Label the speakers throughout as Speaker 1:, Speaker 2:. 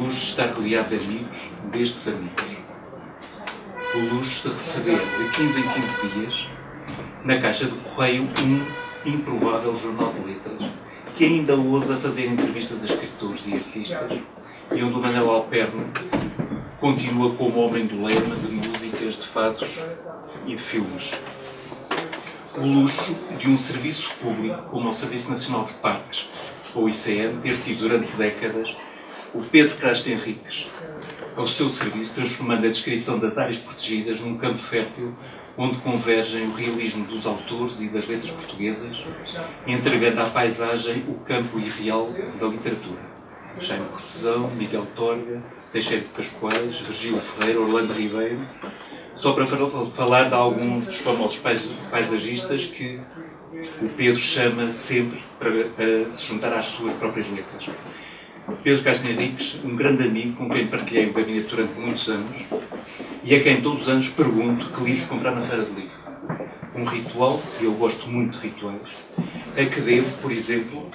Speaker 1: luxo de estar rodeado de amigos, destes amigos. O luxo de receber de 15 em 15 dias, na caixa do correio, um improvável jornal de letras, que ainda ousa fazer entrevistas a escritores e artistas, e onde o Manuel Alperno continua como homem do lema de músicas, de fados e de filmes. O luxo de um serviço público como o Serviço Nacional de Parques, ou ICN, ter tido durante décadas o Pedro Crasto Henriques ao seu serviço, transformando a descrição das áreas protegidas num campo fértil onde convergem o realismo dos autores e das letras portuguesas, entregando à paisagem o campo irreal da literatura. Jaime Cortesão, Miguel Torga, Teixeira de Pascoais, Virgílio Ferreira, Orlando Ribeiro, só para falar de alguns dos famosos paisagistas que o Pedro chama sempre para se juntar às suas próprias letras. Pedro Castro Henriques, um grande amigo com quem partilhei o gabinete durante muitos anos e a quem todos os anos pergunto que livros comprar na Feira de Livro. Um ritual, e eu gosto muito de rituais, a que devo, por exemplo,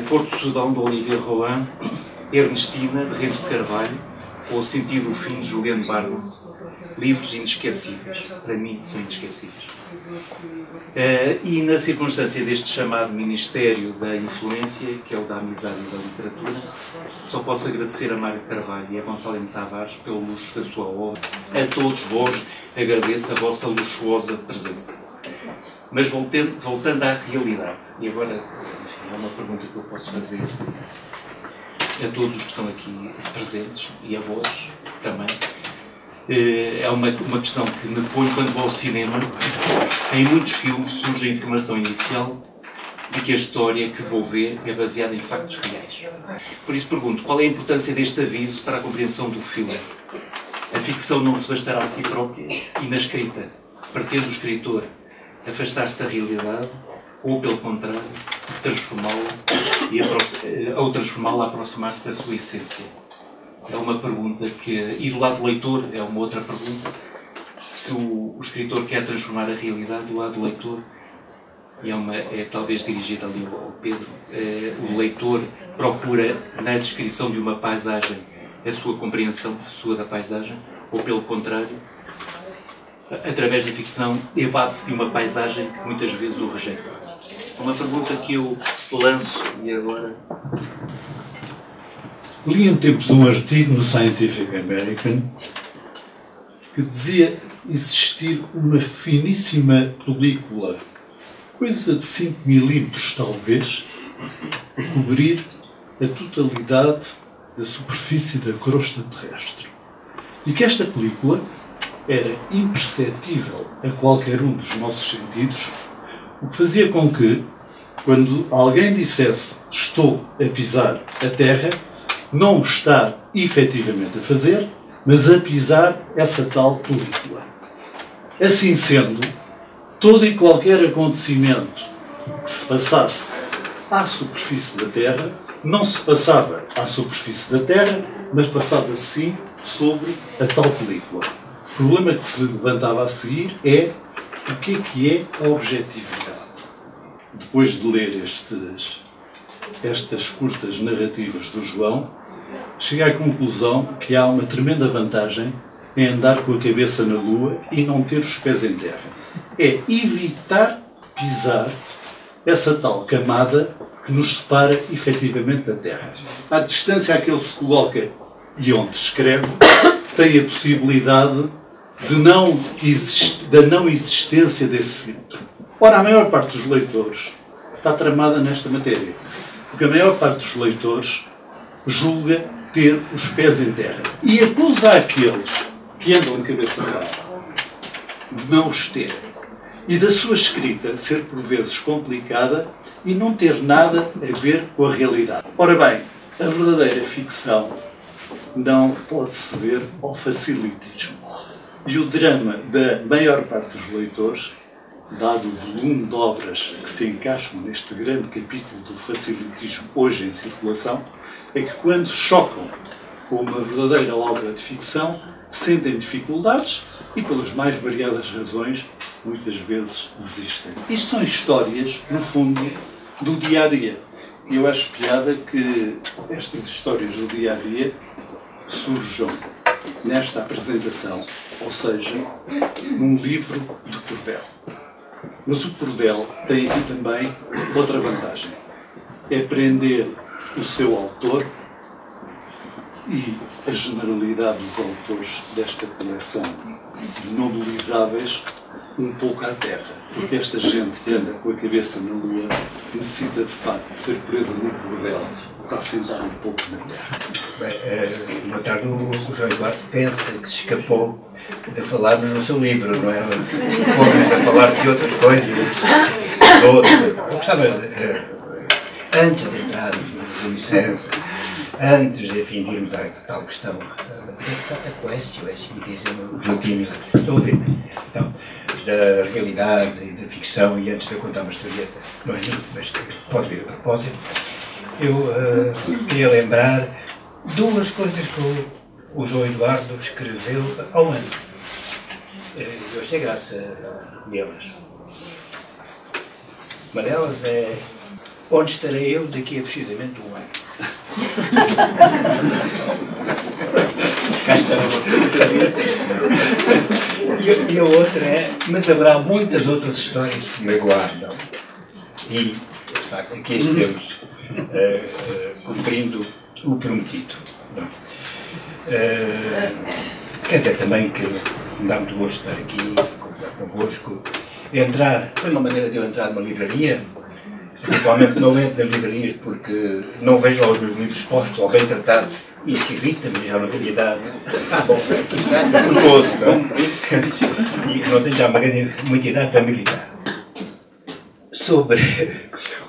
Speaker 1: Porto Sudão, de Olivier Rohan, Ernestina, de Redes de Carvalho, ou O Sentido do Fim, de Juliano Barnes. Livros inesquecíveis. Para mim, são inesquecíveis. E na circunstância deste chamado Ministério da Influência, que é o da Amizade e da Literatura, só posso agradecer a Mário Carvalho e a Gonçalo M. Tavares pelo luxo da sua obra. A todos vós agradeço a vossa luxuosa presença. Mas voltando à realidade, e agora, enfim, é uma pergunta que eu posso fazer a todos os que estão aqui presentes, e a vós também. É uma questão que me põe quando vou ao cinema. Em muitos filmes surge a informação inicial de que a história que vou ver é baseada em factos reais. Por isso pergunto, qual é a importância deste aviso para a compreensão do filme? A ficção não se bastará a si própria e na escrita, pretende o escritor afastar-se da realidade ou, pelo contrário, transformá-la a aproximar-se da sua essência? É uma pergunta que... E do lado do leitor é uma outra pergunta. Se o escritor quer transformar a realidade, do lado do leitor, é talvez dirigida ali ao Pedro, o leitor procura na descrição de uma paisagem a sua compreensão sua da paisagem, ou pelo contrário, através da ficção, evade-se de uma paisagem que muitas vezes o rejeita. Uma pergunta que eu lanço e agora...
Speaker 2: Li em tempos um artigo no Scientific American que dizia existir uma finíssima película, coisa de 5 milímetros talvez, a cobrir a totalidade da superfície da crosta terrestre. E que esta película era imperceptível a qualquer um dos nossos sentidos, o que fazia com que, quando alguém dissesse estou a pisar a terra, não está efetivamente a fazer, mas a pisar essa tal película. Assim sendo, todo e qualquer acontecimento que se passasse à superfície da Terra, não se passava à superfície da Terra, mas passava sim sobre a tal película. O problema que se levantava a seguir é o que é a objetividade. Depois de ler estas curtas narrativas do João, cheguei à conclusão que há uma tremenda vantagem em andar com a cabeça na Lua e não ter os pés em terra. É evitar pisar essa tal camada que nos separa efetivamente da Terra. À distância a que ele se coloca e onde escreve, tem a possibilidade da não existência desse filtro. Ora, a maior parte dos leitores está tramada nesta matéria, porque a maior parte dos leitores julga ter os pés em terra e acusa aqueles que andam de cabeça para de não os ter e da sua escrita ser por vezes complicada e não ter nada a ver com a realidade. Ora bem, a verdadeira ficção não pode ceder ao facilitismo. E o drama da maior parte dos leitores, dado o volume de obras que se encaixam neste grande capítulo do facilitismo hoje em circulação, é que quando chocam com uma verdadeira obra de ficção, sentem dificuldades e, pelas mais variadas razões, muitas vezes desistem. Isto são histórias, no fundo, do dia-a-dia. eu acho piada que estas histórias do dia-a-dia surjam nesta apresentação, ou seja, num livro de cordel. Mas o cordel tem aqui também outra vantagem. É prender o seu autor e a generalidade dos autores desta coleção de nobelizáveis um pouco à terra. Porque esta gente que anda com a cabeça na lua necessita de facto de ser presa no cordel para assentar um pouco na terra.
Speaker 3: Bem, boa tarde. O João Eduardo pensa que se escapou de falarmos no seu livro, não é? Fomos a falar de outras coisas, eu gostava, antes de entrarmos no Júlio César, antes, enfim, de irmos à tal questão, exata questão, é assim que dizem os latinos, estão a ouvir? Então, da realidade e da ficção, e antes de eu contar uma historieta, não é muito, mas pode vir a propósito, eu queria lembrar duas coisas que o João Eduardo escreveu ao ano. Eu achei graça delas. Uma delas é: onde estarei eu daqui a precisamente um ano? Cá estará e a outra é: mas haverá muitas outras histórias que me aguardam. E, de facto, aqui estamos cumprindo o prometido. Quer dizer também que me dá muito gosto estar aqui, conversar convosco. Foi uma maneira de eu entrar numa livraria. Atualmente não entro nas livrarias porque não vejo lá os meus livros expostos ou bem tratados. E isso irrita-me, já não tenho idade. Bom, aqui está, é curioso, não? E não tenho já muita idade para militar. Sobre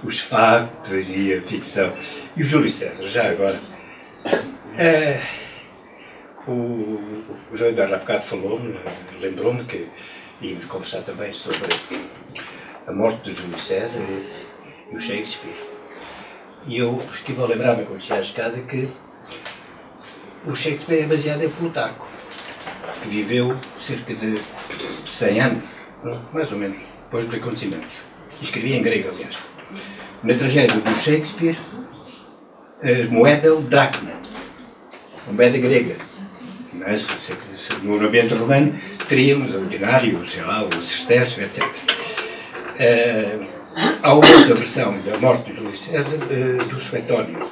Speaker 3: os factos e a ficção. E o Júlio César, já agora. O João Eduardo há bocado falou-me, lembrou-me que íamos conversar também sobre a morte de Júlio César e o Shakespeare. E eu estive a lembrar-me, quando cheguei à escada, que o Shakespeare é baseado em Plutarco, que viveu cerca de 100 anos, mais ou menos, depois dos acontecimentos. E escrevia em grego, aliás. Na tragédia do Shakespeare, a moeda é o dracma, a moeda grega. Mas, no ambiente romano, teríamos o dinário, sei lá, o sestércio, etc. Há outra versão da morte de Júlio César, do Suetónio,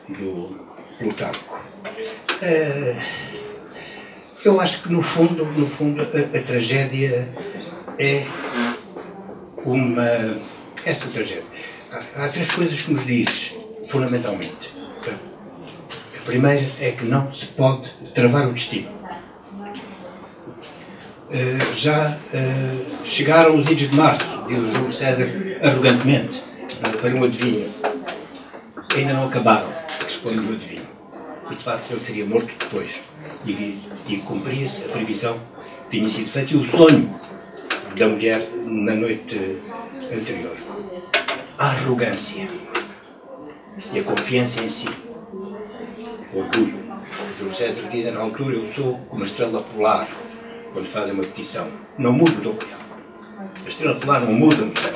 Speaker 3: do Plutarco. Eu acho que, no fundo a tragédia é essa tragédia. Há três coisas que nos diz, fundamentalmente. A primeira é que não se pode travar o destino. Chegaram os idos de março, diz o Júlio César arrogantemente, para um adivinho. Ainda não acabaram, responde o adivinho. E de facto ele seria morto depois. E cumpria-se a previsão que tinha sido feita e o sonho da mulher na noite anterior. A arrogância e a confiança em si. O orgulho. O Júlio César diz na altura: eu sou como a estrela polar, quando fazem uma petição. Não mudo de opinião. A estrela polar não muda no céu.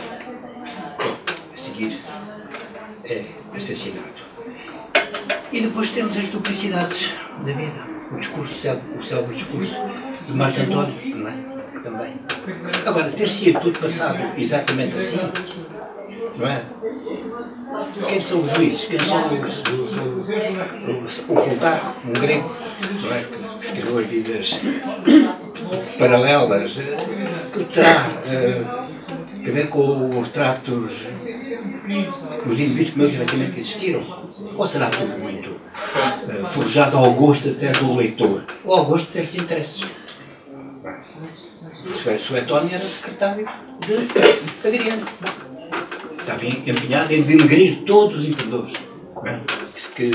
Speaker 3: A seguir é assassinado. E depois temos as duplicidades da vida. O célebre discurso de Marco António, não é? Também. Agora, ter-se tudo passado exatamente assim, não é? Quem são os juízes? Quem são o Plutarco, um grego, não é? Que escreveu as vidas paralelas, que terá a ver com os retratos dos indivíduos que eles efetivamente existiram? Ou será tudo muito forjado ao gosto até do leitor, ou ao gosto de certos interesses? Suetónio era secretário de Adriano. Estava empenhado em denegrir todos os imperadores que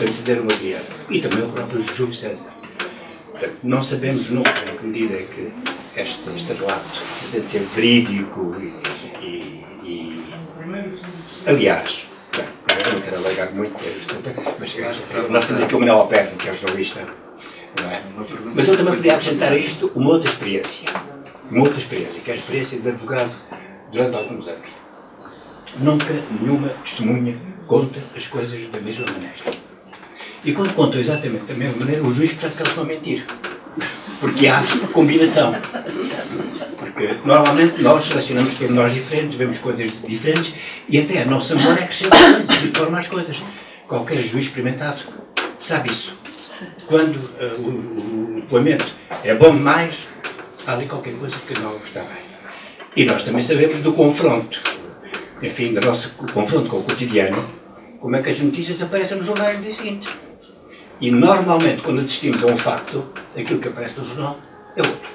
Speaker 3: antecederam Adriano. E também o próprio Júlio César. Portanto, não sabemos nunca em que medida é que este relato deve ser verídico e aliás, eu não quero alargar muito, mas nós temos aqui o Manuel Alperno, que é o jornalista, não é? Mas eu também podia acrescentar a isto uma outra experiência, que é a experiência de advogado durante alguns anos. nunca nenhuma testemunha conta as coisas da mesma maneira. E quando contam exatamente da mesma maneira, o juiz percebe que eles estão a mentir. Porque há combinação. Porque normalmente nós relacionamos pormenores diferentes, vemos coisas diferentes e até a nossa memória acrescenta e forma as coisas. Qualquer juiz experimentado sabe isso. Quando o depoimento é bom demais, há ali qualquer coisa que não está bem. E nós também sabemos do confronto, enfim, do nosso confronto com o cotidiano, como é que as notícias aparecem nos jornais no dia seguinte. E normalmente, quando assistimos a um facto, aquilo que aparece no jornal é outro.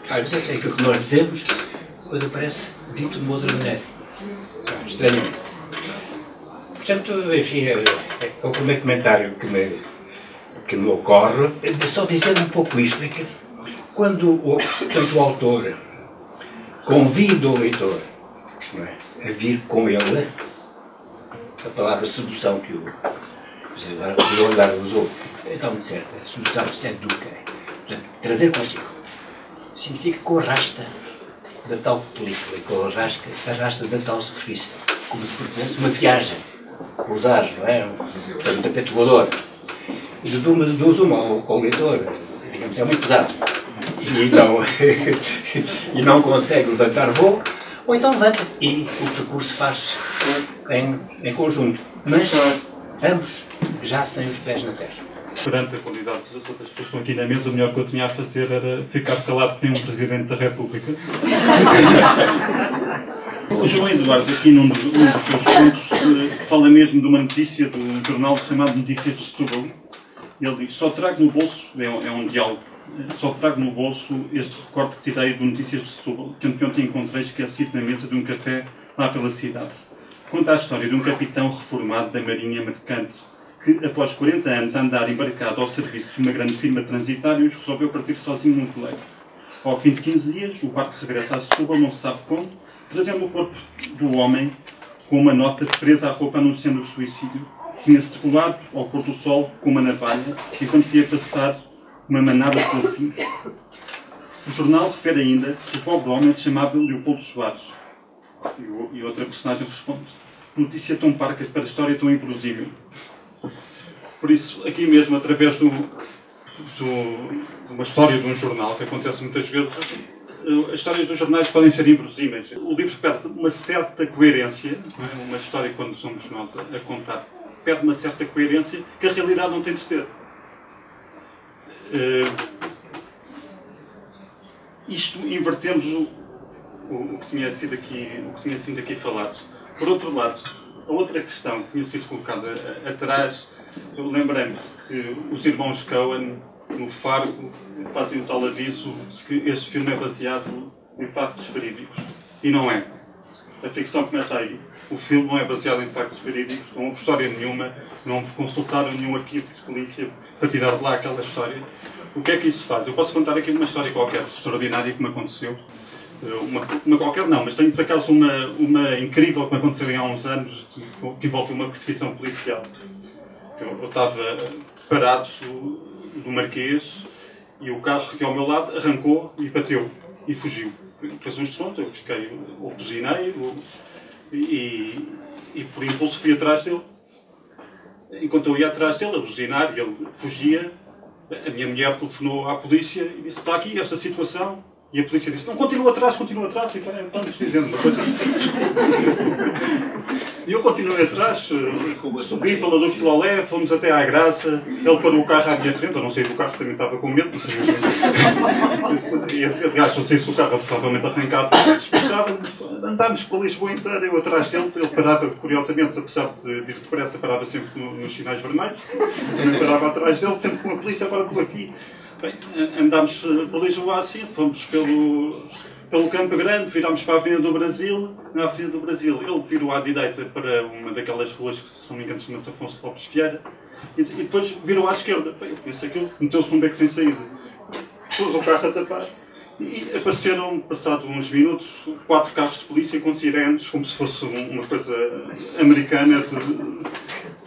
Speaker 3: Às vezes é aquilo que nós dizemos, depois aparece dito de uma outra maneira. Estranhamente. Portanto, enfim, é o primeiro comentário que me ocorre. Só dizer um pouco isto, é que quando portanto, o autor convida o leitor, não é, a vir com ele, a palavra sedução que o Leonardo usou, está muito certa. A sedução seduca. Portanto, trazer consigo significa que o arrasta da tal película, que o arrasta da tal superfície, como se pertencesse uma viagem pelos ares, não é? Um tapete voador. E de duas uma ao leitor, digamos, é muito pesado. E não consegue levantar voo, ou então levanta e o percurso faz em conjunto. Mas ambos já sem os pés na terra.
Speaker 4: Perante a qualidade das outras pessoas que estão aqui na mesa, o melhor que eu tinha a fazer era ficar calado que nem um Presidente da República. O João Eduardo, aqui num dos seus pontos, fala mesmo de uma notícia de um jornal chamado Notícias de Setúbal. Ele diz: só trago no bolso, é um diálogo, só trago no bolso este recorte que tirei do Notícias de Setúbal, que ontem encontrei esquecido na mesa de um café lá pela cidade. Conta a história de um capitão reformado da Marinha Mercante que, após 40 anos a andar embarcado ao serviço de uma grande firma de transitários, resolveu partir sozinho num veleiro. Ao fim de 15 dias, o barco regressa a Setúbal, não se sabe como, trazendo o corpo do homem com uma nota presa à roupa anunciando o suicídio. Tinha-se decolado ao pôr do sol com uma navalha enquanto ia passar uma manada de golfinhos. O jornal refere ainda que o pobre homem se chamava Leopoldo Soares. E outra personagem responde: notícia tão parca para a história tão inverosímil. Por isso, aqui mesmo, através de uma história de um jornal, que acontece muitas vezes, as histórias dos jornais podem ser inverosímeis. O livro perde uma certa coerência, uma história, quando somos nós a contar, perde uma certa coerência que a realidade não tem de ter. Isto invertemos o que tinha sido aqui falado. Por outro lado, a outra questão que tinha sido colocada atrás, eu lembrei-me que os irmãos Coen, no Fargo, fazem um tal aviso de que este filme é baseado em factos verídicos. E não é. A ficção começa aí. O filme não é baseado em factos verídicos, não houve história nenhuma, não consultaram nenhum arquivo de polícia para tirar de lá aquela história. O que é que isso faz? Eu posso contar aqui uma história qualquer extraordinária que me aconteceu. Uma qualquer não, mas tenho por acaso uma incrível que me aconteceu há uns anos, que envolve uma perseguição policial. Eu estava parado do Marquês e o carro que ao meu lado arrancou e bateu e fugiu. Fez um estrondo, eu fiquei, ou buzinei, e por impulso fui atrás dele. Enquanto eu ia atrás dele, a buzinar, e ele fugia, a minha mulher telefonou à polícia e disse: está aqui esta situação. E a polícia disse: não, continua atrás. E estamos dizendo uma coisa. E eu continuei atrás, subi pela Duque de Lolé, fomos até à Graça, ele parou o carro à minha frente, eu não sei se o carro também estava com medo, aliás, não sei se o carro provavelmente arrancado, despistava, andámos por Lisboa inteira, eu atrás dele, ele parava, curiosamente, apesar de ir depressa, parava sempre nos sinais vermelhos, eu parava atrás dele, sempre com a polícia, agora estou aqui. Bem, andámos por Lisboa assim, fomos pelo Campo Grande, virámos para a Avenida do Brasil. Na Avenida do Brasil, ele virou à direita para uma daquelas ruas que, se não me engano, chama-se Afonso Lopes Vieira, e depois virou à esquerda. Bem, eu pensei aquilo, meteu-se num beco sem saída. Pôs o carro a tapar. E apareceram, passado uns minutos, 4 carros de polícia com sirenes, como se fosse uma coisa americana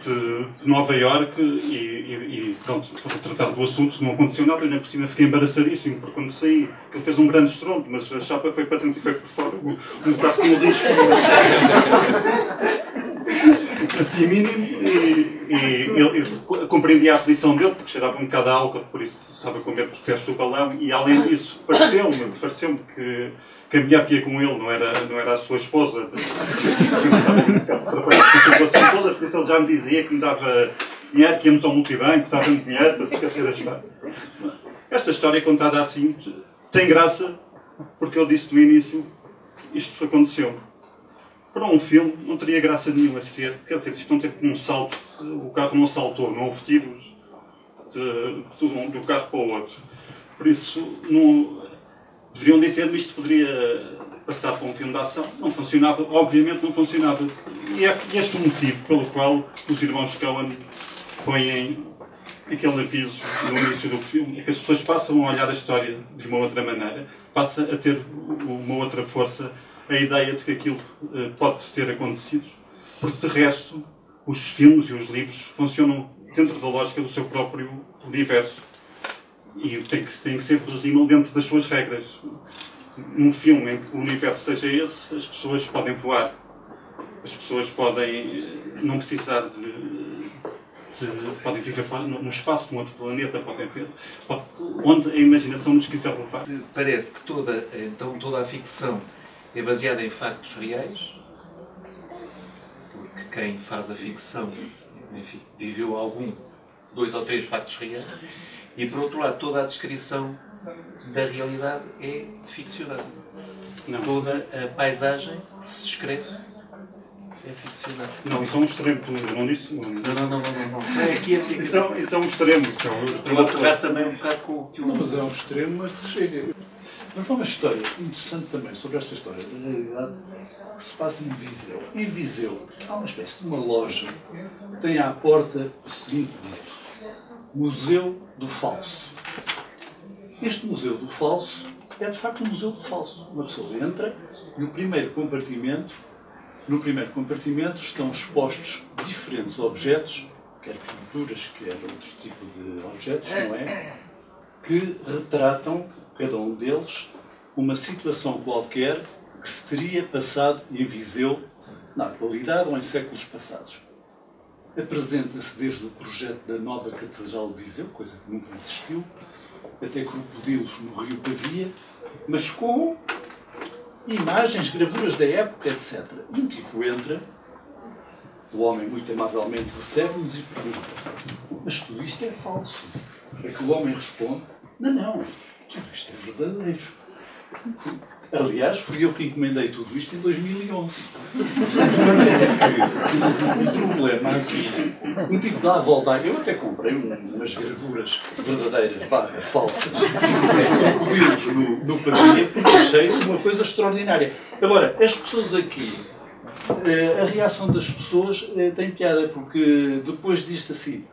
Speaker 4: de Nova Iorque e pronto, foi tratar do assunto, não aconteceu nada, eu nem por cima fiquei embaraçadíssimo, porque quando saí, ele fez um grande estrondo, mas a chapa foi para dentro e foi por fora, um bocado como o risco. Assim mínimo, e ele compreendia a aflição dele, porque cheirava um bocado a álcool, por isso estava com medo de pés do balão, e além disso, pareceu-me que a mulher que ia com ele não era a sua esposa. Toda, por isso ele já me dizia que me dava dinheiro, que íamos ao multibanco, que dava-me dinheiro para esquecer a história. Esta história contada assim tem graça, porque eu disse no início, isto aconteceu. Para um filme não teria graça nenhuma sequer. Quer dizer, isto não teve um salto, o carro não saltou, não houve tiros de um carro para o outro. Por isso, deveriam dizer-me isto poderia passar para um filme de ação. Não funcionava, obviamente não funcionava. E é este o motivo pelo qual os irmãos Coen põem aquele aviso no início do filme. É que as pessoas passam a olhar a história de uma outra maneira, passa a ter uma outra força a ideia de que aquilo pode ter acontecido, porque de resto os filmes e os livros funcionam dentro da lógica do seu próprio universo e tem que ser verosímil dentro das suas regras. Num filme em que o universo seja esse, as pessoas podem voar, as pessoas podem não precisar podem viver fora, no espaço, num outro planeta, podem ver onde a imaginação nos quiser levar.
Speaker 1: Parece que toda a ficção é baseada em factos reais, porque quem faz a ficção, enfim, viveu dois ou três factos reais, e por outro lado toda a descrição da realidade é ficcionada.
Speaker 4: Não.
Speaker 1: Toda a paisagem que se descreve é ficcionada.
Speaker 4: Não, isso é um extremo, não disse?
Speaker 1: Não. Aqui é
Speaker 4: isso é um extremo.
Speaker 1: Estou a pegar também um bocado com o que
Speaker 2: Não, mas é um extremo a que se chega. Mas há uma história interessante também sobre esta história da realidade que se passa em Viseu. Em Viseu há uma espécie de uma loja que tem à porta o seguinte dito: Museu do Falso. Este Museu do Falso é de facto um Museu do Falso. Uma pessoa entra e no primeiro compartimento estão expostos diferentes objetos, quer pinturas, quer outro tipo de objetos, não é? Que retratam, cada um deles, uma situação qualquer que se teria passado em Viseu na atualidade ou em séculos passados. Apresenta-se desde o projeto da nova Catedral de Viseu, coisa que nunca existiu, até crocodilos no Rio Pavia, mas com imagens, gravuras da época, etc. E um tipo entra, o homem muito amavelmente recebe-nos e pergunta: mas tudo isto é falso? É que o homem responde: não, tudo isto é verdadeiro. Aliás, fui eu que encomendei tudo isto em 2011. O problema aqui, um tipo dá a volta. Eu até comprei umas gravuras verdadeiras, falsas, no Pavia, porque achei uma coisa extraordinária. Agora, as pessoas aqui, a reação das pessoas tem piada, porque depois diz-se assim: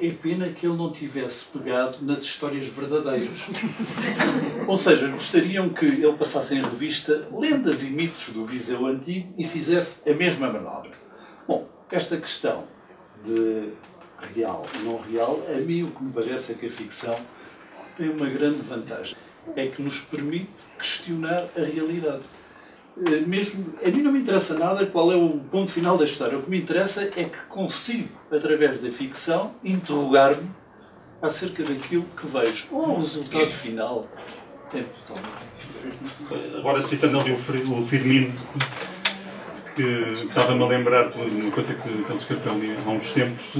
Speaker 2: é pena que ele não tivesse pegado nas histórias verdadeiras. Ou seja, gostariam que ele passasse em revista lendas e mitos do Viseu antigo e fizesse a mesma manobra. Bom, esta questão de real e não real, a mim o que me parece é que a ficção tem uma grande vantagem. É que nos permite questionar a realidade. Mesmo, a mim não me interessa nada qual é o ponto final da história. O que me interessa é que consigo, através da ficção, interrogar-me acerca daquilo que vejo. O resultado final é totalmente diferente.
Speaker 4: Agora, citando ali o Firmino, que estava-me a lembrar de uma coisa que ele escreveu ali há uns tempos,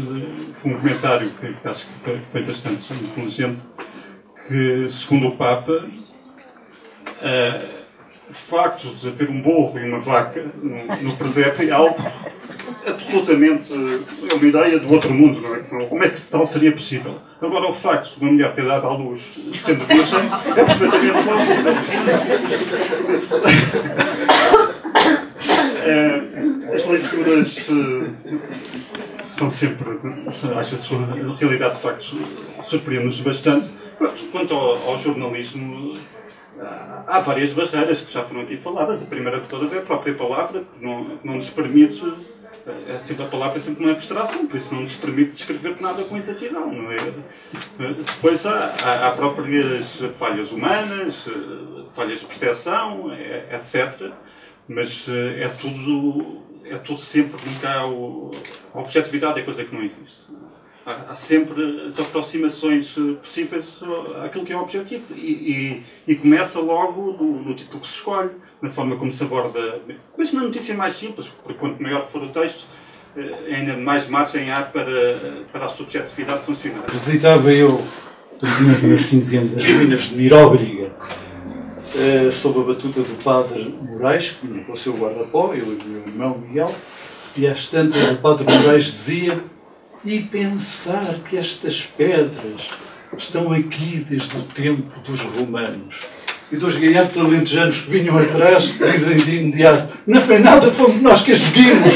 Speaker 4: um comentário que acho que foi bastante inteligente, que, segundo o Papa, o facto de haver um burro e uma vaca no presépio é algo absolutamente, é uma ideia do outro mundo, não é? Como é que tal seria possível? Agora, o facto de uma mulher ter dado à luz sendo virgem é perfeitamente plausível. As leituras são sempre, acho a sua realidade de facto surpreende-nos bastante. Quanto ao jornalismo, há várias barreiras que já foram aqui faladas. A primeira de todas é a própria palavra, que não nos permite A palavra é sempre uma abstração, por isso não nos permite descrever nada com exatidão, não é? Depois há próprias falhas humanas, falhas de percepção, etc. Mas é tudo sempre, nunca há a objetividade é coisa que não existe. Há sempre as aproximações possíveis àquilo que é o objetivo e começa logo no título que se escolhe, na forma como se aborda, mas na notícia mais simples, porque quanto maior for o texto, ainda mais margem há para a subjetividade funcionar.
Speaker 2: Visitava eu, nos meus 15 anos, as ruínas de Miróbriga, sob a batuta do padre Moraes, com o seu guarda-pó, eu e o meu irmão Miguel, e às tantas o padre Moraes dizia: e pensar que estas pedras estão aqui desde o tempo dos romanos. E dos gaiatos alentejanos que vinham atrás dizem de imediato: não foi nada, fomos nós que as seguimos.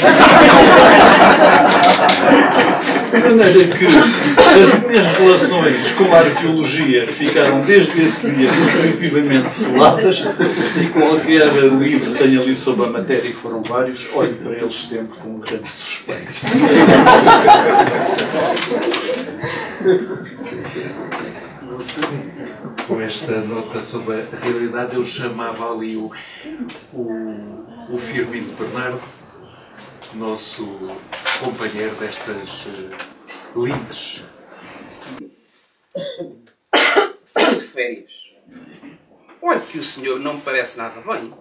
Speaker 2: De maneira que as minhas relações com a arqueologia ficaram desde esse dia definitivamente seladas, e qualquer livro que tenha lido sobre a matéria, e foram vários, olho para eles sempre com um grande suspeito.
Speaker 1: Com esta nota sobre a realidade, eu chamava ali o Firmino Bernardo, nosso companheiro destas lides.
Speaker 5: Fim de férias. Olha que o senhor não me parece nada bem.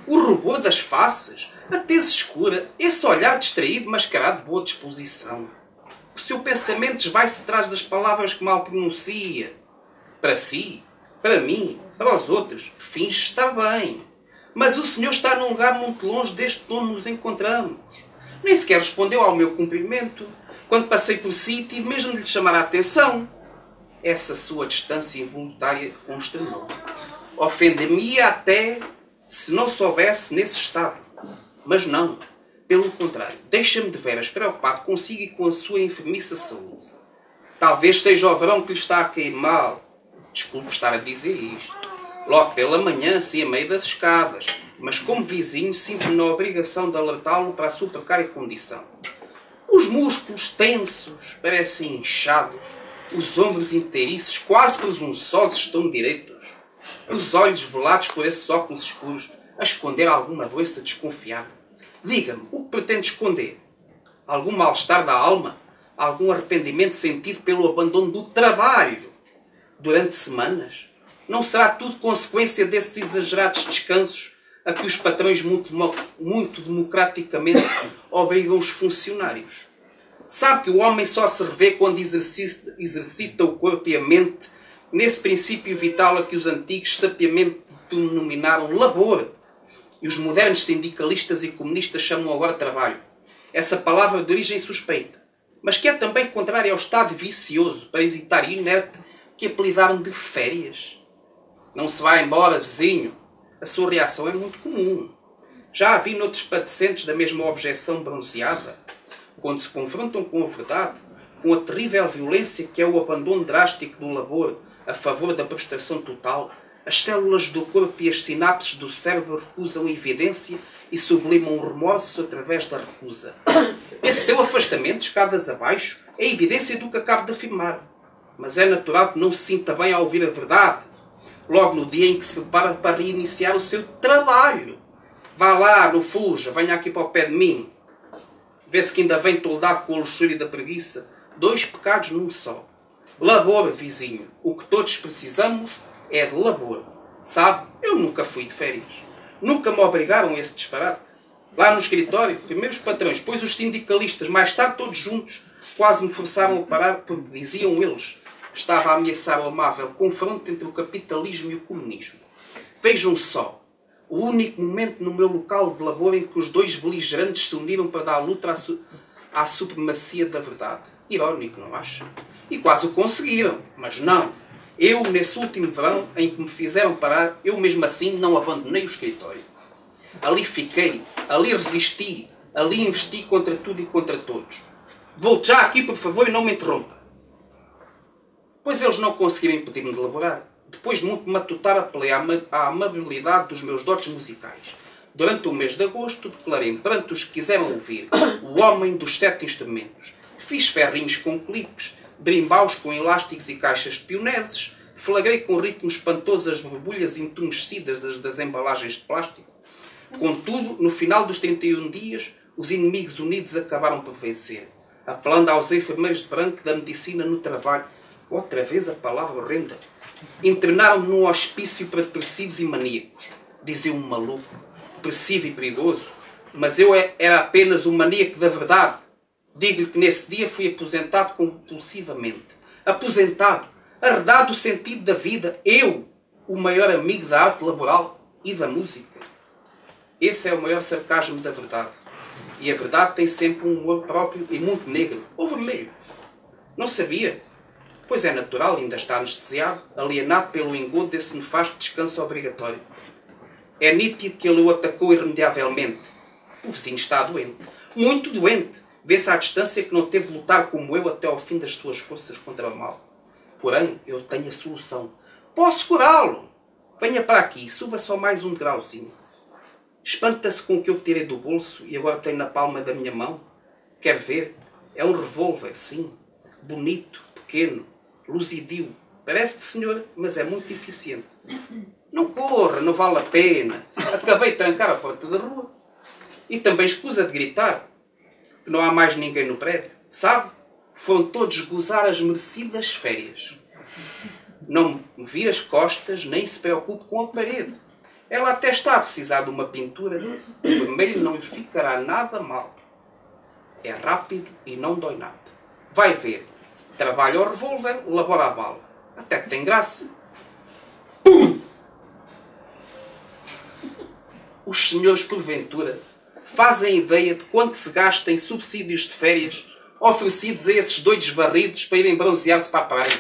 Speaker 5: O rubor das faces, a tez escura, esse olhar distraído mascarado de boa disposição. O seu pensamento esvai-se atrás das palavras que mal pronuncia. Para si, para mim, para os outros, finge estar bem. Mas o senhor está num lugar muito longe deste onde nos encontramos. Nem sequer respondeu ao meu cumprimento. Quando passei por si, tive mesmo de lhe chamar a atenção. Essa sua distância involuntária consternou. Ofende-me até se não soubesse nesse estado. Mas não. Pelo contrário, deixa-me de veras preocupado consigo e com a sua enfermiça saúde. Talvez seja o verão que lhe está a cair mal. Desculpe estar a dizer isto. Logo pela manhã, assim a meio das escadas. Mas como vizinho, sinto-me na obrigação de alertá-lo para a sua precária condição. Os músculos tensos, parecem inchados. Os ombros inteiriços, quase presunçosos, estão direitos. Os olhos velados por esses óculos escuros, a esconder alguma doença desconfiada. Diga-me, o que pretende esconder? Algum mal-estar da alma? Algum arrependimento sentido pelo abandono do trabalho? Durante semanas? Não será tudo consequência desses exagerados descansos a que os patrões muito democraticamente obrigam os funcionários? Sabe que o homem só se revê quando exercita o corpo e a mente nesse princípio vital a que os antigos sabiamente denominaram labor e os modernos sindicalistas e comunistas chamam agora trabalho. Essa palavra de origem suspeita, mas que é também contrária ao estado vicioso, parasitário e inerte que apelidaram de férias. Não se vai embora, vizinho. A sua reação é muito comum. Já a vi noutros padecentes da mesma objeção bronzeada. Quando se confrontam com a verdade, com a terrível violência que é o abandono drástico do labor a favor da prestação total, as células do corpo e as sinapses do cérebro recusam a evidência e sublimam o remorso através da recusa. Esse seu afastamento, escadas abaixo, é evidência do que acabo de afirmar. Mas é natural que não se sinta bem ao ouvir a verdade, logo no dia em que se prepara para reiniciar o seu trabalho. Vá lá, não fuja, venha aqui para o pé de mim. Vê-se que ainda vem toldado com a luxúria e da preguiça. 2 pecados num só. Labor, vizinho. O que todos precisamos é de labor. Sabe, eu nunca fui de férias. Nunca me obrigaram a esse disparate. Lá no escritório, primeiro os patrões, depois os sindicalistas, mais tarde todos juntos, quase me forçaram a parar porque diziam eles: estava a ameaçar o amável confronto entre o capitalismo e o comunismo. Vejam só, o único momento no meu local de labor em que os dois beligerantes se uniram para dar luta à supremacia da verdade. Irónico, não acha? E quase o conseguiram, mas não. Eu, nesse último verão em que me fizeram parar, eu mesmo assim não abandonei o escritório. Ali fiquei, ali resisti, ali investi contra tudo e contra todos. Volte já aqui, por favor, e não me interrompa. Pois eles não conseguiram impedir-me de elaborar. Depois de muito matutar, apelei à amabilidade dos meus dotes musicais. Durante o mês de agosto, declarei-me perante os que quiseram ouvir o homem dos 7 instrumentos. Fiz ferrinhos com clipes, brimbaus com elásticos e caixas de pioneses, flagrei com ritmo espantoso as borbulhas entumescidas das embalagens de plástico. Contudo, no final dos 31 dias, os inimigos unidos acabaram por vencer, apelando aos enfermeiros de branco da medicina no trabalho. Outra vez a palavra horrenda. Internaram-me num hospício para depressivos e maníacos. Dizia um maluco, depressivo e perigoso, mas eu era apenas um maníaco da verdade. Digo-lhe que nesse dia fui aposentado compulsivamente. Aposentado, arredado o sentido da vida. Eu, o maior amigo da arte laboral e da música. Esse é o maior sarcasmo da verdade. E a verdade tem sempre um humor próprio e muito negro, ou vermelho. Não sabia? Pois é natural, ainda está anestesiado, alienado pelo engodo desse nefasto descanso obrigatório. É nítido que ele o atacou irremediavelmente. O vizinho está doente. Muito doente. Vê-se à distância que não teve de lutar como eu até ao fim das suas forças contra o mal. Porém, eu tenho a solução. Posso curá-lo. Venha para aqui, suba só mais um degrauzinho. Espanta-se com o que eu tirei do bolso e agora tenho na palma da minha mão. Quer ver? É um revólver, sim. Bonito, pequeno, luzidio. Parece de senhor, mas é muito eficiente. Não corra, não vale a pena. Acabei de trancar a porta da rua. E também escusa de gritar, que não há mais ninguém no prédio. Sabe? Foram todos gozar as merecidas férias. Não me vire as costas, nem se preocupe com a parede. Ela até está a precisar de uma pintura. O vermelho não lhe ficará nada mal. É rápido e não dói nada. Vai ver. Trabalha o revólver, labora a bala. Até que tem graça. Pum! Os senhores, porventura, fazem ideia de quanto se gasta em subsídios de férias oferecidos a esses doidos varridos para irem bronzear-se para a praia?